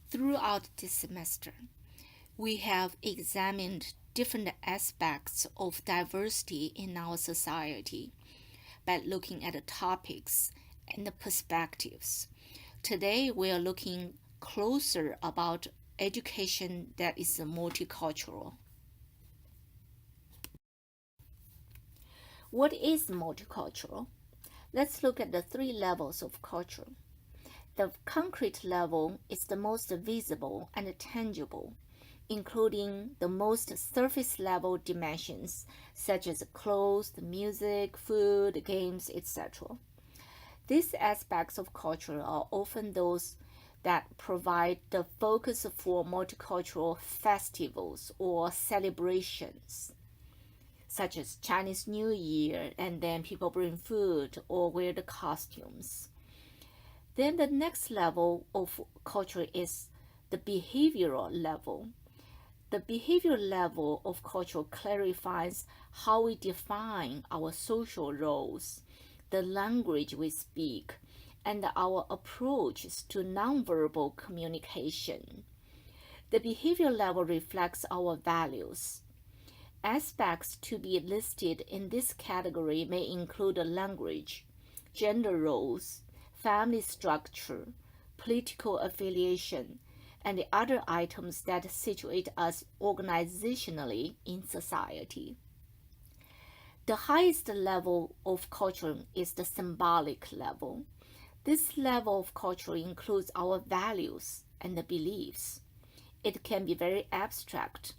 Throughout this semester, we have examined different aspects of diversity in our society by looking at the topics and the perspectives. Today, we are looking closer about education that is multicultural. What is multicultural? Let's look at the three levels of culture. The concrete level is the most visible and tangible, including the most surface level dimensions such as clothes, music, food, games, etc. These aspects of culture are often those that provide the focus for multicultural festivals or celebrations, such as Chinese New Year, and then people bring food or wear the costumes. Then the next level of culture is the behavioral level. The behavioral level of culture clarifies how we define our social roles, the language we speak, and our approaches to nonverbal communication. The behavioral level reflects our values. Aspects to be listed in this category may include language, gender roles, family structure, political affiliation, and the other items that situate us organizationally in society. The highest level of culture is the symbolic level. This level of culture includes our values and the beliefs. It can be very abstract,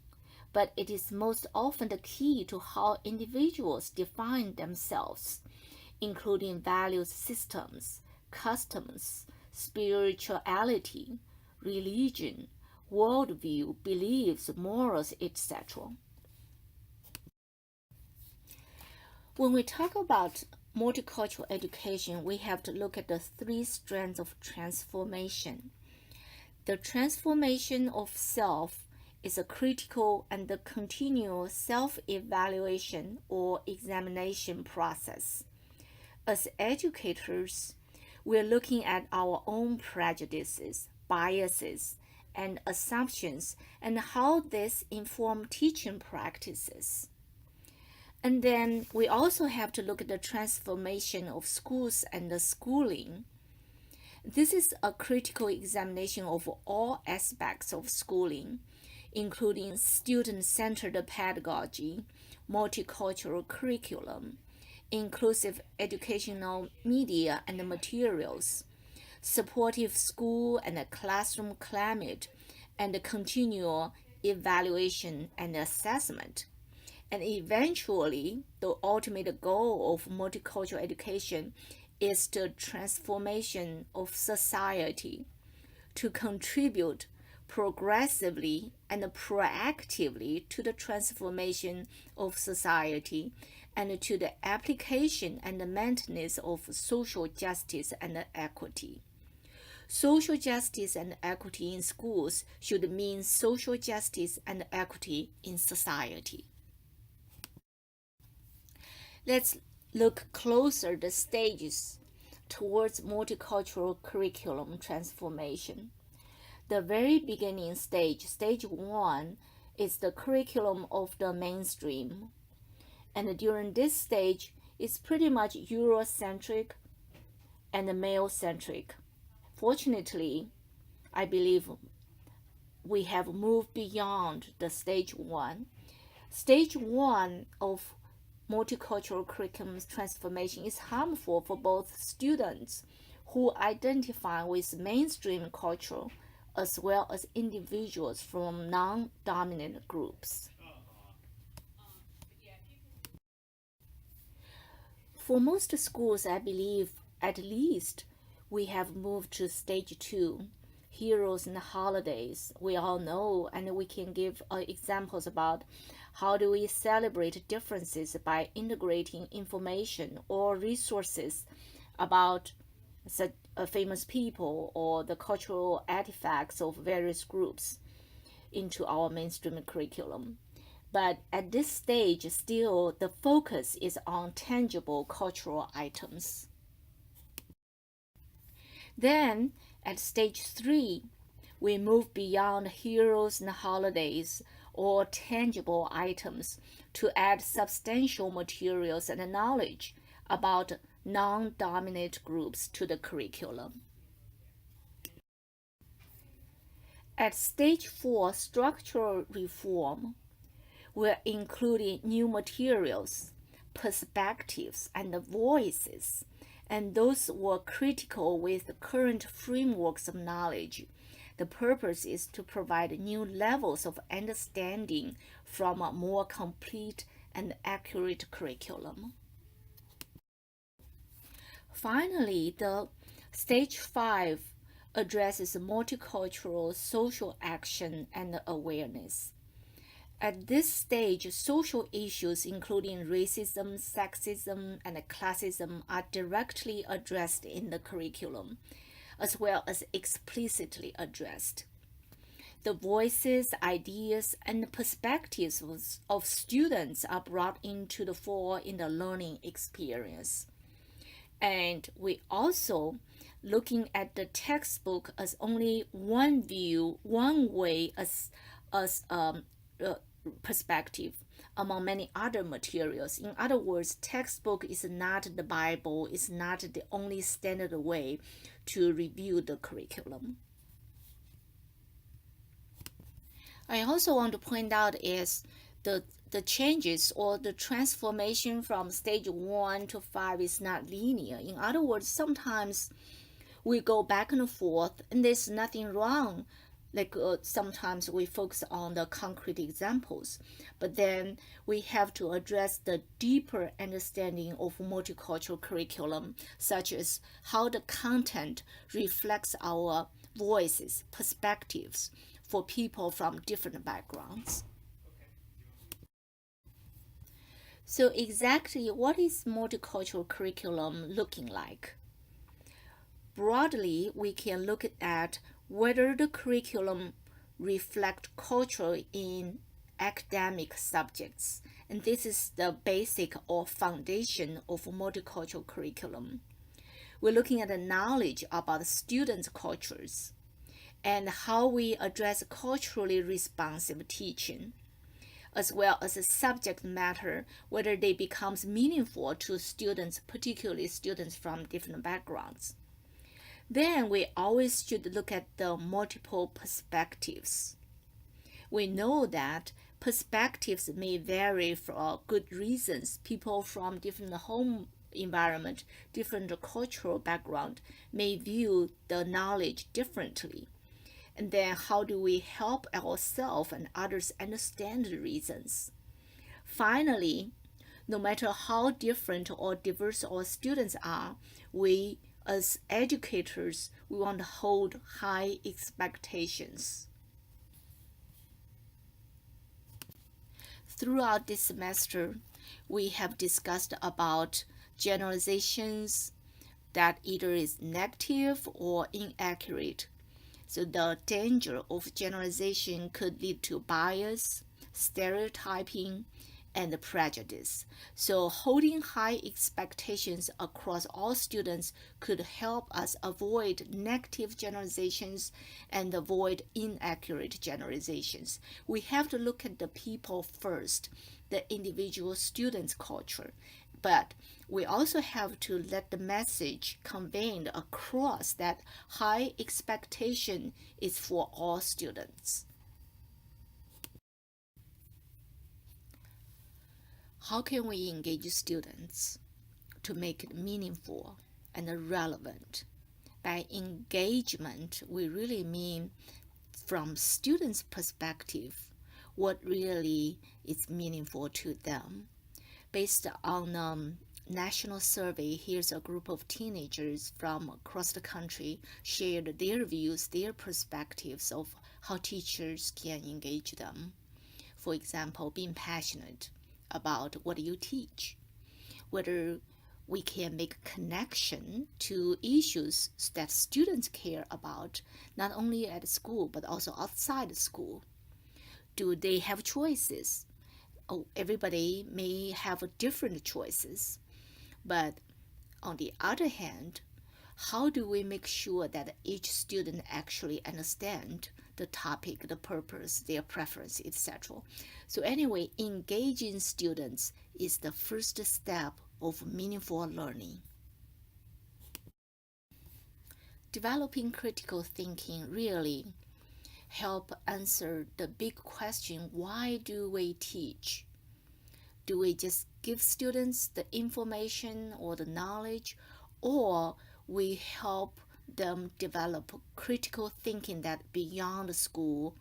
but it is most often the key to how individuals define themselves, including values systems, customs, spirituality, religion, worldview, beliefs, morals, etc. When we talk about multicultural education, we have to look at the three strands of transformation. The transformation of self is a critical and the continual self-evaluation or examination process. As educators, we're looking at our own prejudices, biases, and assumptions and how this inform teaching practices. And then we also have to look at the transformation of schools and the schooling. This is a critical examination of all aspects of schooling, including student-centered pedagogy, multicultural curriculum, inclusive educational media and materials, supportive school and classroom climate, and continual evaluation and assessment. And eventually, the ultimate goal of multicultural education is the transformation of society to contribute progressively and proactively to the transformation of society and to the application and the maintenance of social justice and equity. Social justice and equity in schools should mean social justice and equity in society. Let's look closer at the stages towards multicultural curriculum transformation. The very beginning stage, stage 1, is the curriculum of the mainstream. And during this stage, it's pretty much Eurocentric and male-centric. Fortunately, I believe we have moved beyond the stage 1. Stage 1 of multicultural curriculum transformation is harmful for both students who identify with mainstream culture as well as individuals from non-dominant groups. For most schools, I believe at least we have moved to stage 2, heroes and holidays. We all know, and we can give examples about how do we celebrate differences by integrating information or resources about famous people or the cultural artifacts of various groups into our mainstream curriculum. But at this stage, still, the focus is on tangible cultural items. Then, at stage 3, we move beyond heroes and holidays or tangible items to add substantial materials and knowledge about non-dominant groups to the curriculum. At stage 4, structural reform, we're including new materials, perspectives, and voices, and those were critical with the current frameworks of knowledge. The purpose is to provide new levels of understanding from a more complete and accurate curriculum. Finally, the stage 5 addresses multicultural social action and awareness. At this stage, social issues including racism, sexism, and classism are directly addressed in the curriculum, as well as explicitly addressed. The voices, ideas, and perspectives of students are brought into the fore in the learning experience. And we also looking at the textbook as only one view, one way as perspective among many other materials. In other words, textbook is not the Bible, is not the only standard way to review the curriculum. I also want to point out is the changes or the transformation from stage 1 to 5 is not linear. In other words, sometimes we go back and forth and there's nothing wrong. Sometimes we focus on the concrete examples, but then we have to address the deeper understanding of multicultural curriculum, such as how the content reflects our voices, perspectives for people from different backgrounds. So exactly what is multicultural curriculum looking like? Broadly, we can look at whether the curriculum reflect culture in academic subjects, and this is the basic or foundation of multicultural curriculum. We're looking at the knowledge about students' cultures and how we address culturally responsive teaching, as well as the subject matter, whether they becomes meaningful to students, particularly students from different backgrounds. Then we always should look at the multiple perspectives. We know that perspectives may vary for good reasons. People from different home environment, different cultural background may view the knowledge differently. And then how do we help ourselves and others understand the reasons? Finally, no matter how different or diverse our students are, we as educators, we want to hold high expectations. Throughout this semester, we have discussed about generalizations that either is negative or inaccurate. So the danger of generalization could lead to bias, stereotyping, and prejudice. So holding high expectations across all students could help us avoid negative generalizations and avoid inaccurate generalizations. We have to look at the people first, the individual student's culture, but we also have to let the message conveyed across that high expectation is for all students. How can we engage students to make it meaningful and relevant? By engagement, we really mean from students' perspective, what really is meaningful to them. Based on a national survey, here's a group of teenagers from across the country shared their views, their perspectives of how teachers can engage them. For example, being passionate about what you teach, whether we can make connection to issues that students care about, not only at school but also outside school. Do they have choices? Oh, everybody may have different choices, but on the other hand, how do we make sure that each student actually understand the topic, the purpose, their preference, etc. So anyway, engaging students is the first step of meaningful learning. Developing critical thinking really help answer the big question, why do we teach? Do we just give students the information or the knowledge, or we help them develop critical thinking that beyond school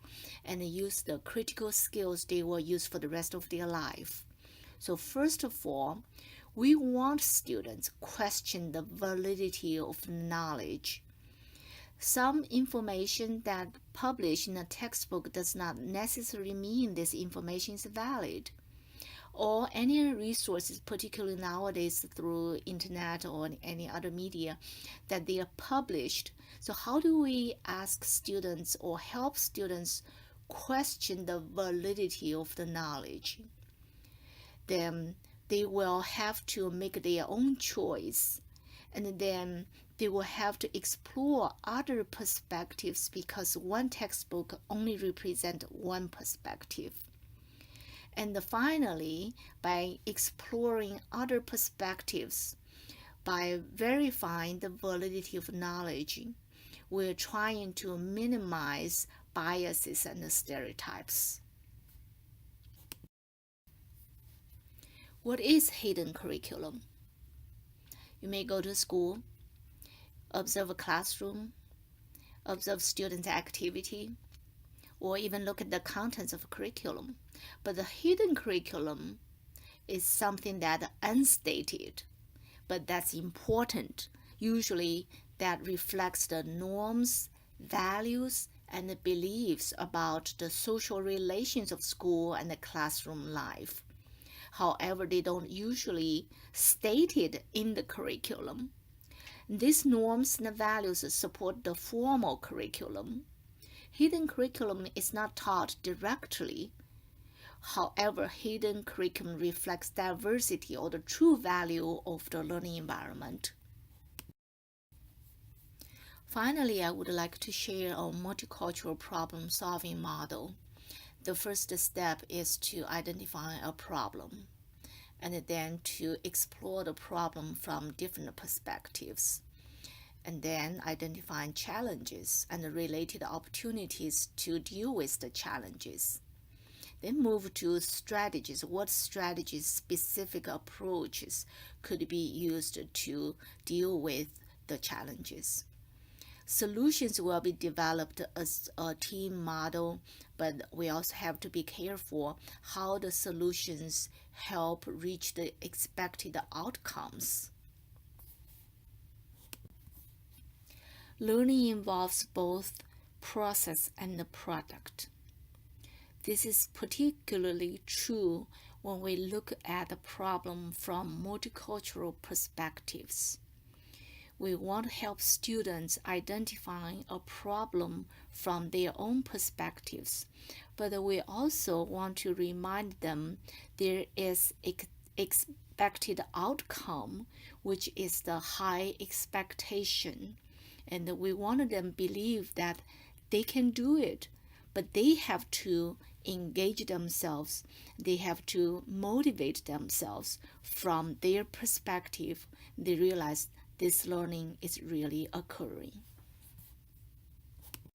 and use the critical skills they will use for the rest of their life? So first of all, we want students question the validity of knowledge. Some information that published in a textbook does not necessarily mean this information is valid. Or any resources, particularly nowadays through internet or any other media, that they are published. So how do we ask students or help students question the validity of the knowledge? Then they will have to make their own choice, and then they will have to explore other perspectives because one textbook only represents one perspective. And finally, by exploring other perspectives, by verifying the validity of knowledge, we're trying to minimize biases and stereotypes. What is hidden curriculum? You may go to school, observe a classroom, observe student activity, or even look at the contents of a curriculum. But the hidden curriculum is something that unstated, but that's important. Usually that reflects the norms, values, and the beliefs about the social relations of school and the classroom life. However, they don't usually state it in the curriculum. These norms and values support the formal curriculum. Hidden curriculum is not taught directly. However, hidden curriculum reflects diversity or the true value of the learning environment. Finally, I would like to share a multicultural problem-solving model. The first step is to identify a problem, and then to explore the problem from different perspectives, and then identifying challenges and related opportunities to deal with the challenges. Then move to strategies. What strategies, specific approaches could be used to deal with the challenges? Solutions will be developed as a team model, but we also have to be careful how the solutions help reach the expected outcomes. Learning involves both process and the product. This is particularly true when we look at the problem from multicultural perspectives. We want to help students identify a problem from their own perspectives, but we also want to remind them there is expected outcome, which is the high expectation, and we want them to believe that they can do it, but they have to engage themselves. They have to motivate themselves from their perspective. They realize this learning is really occurring.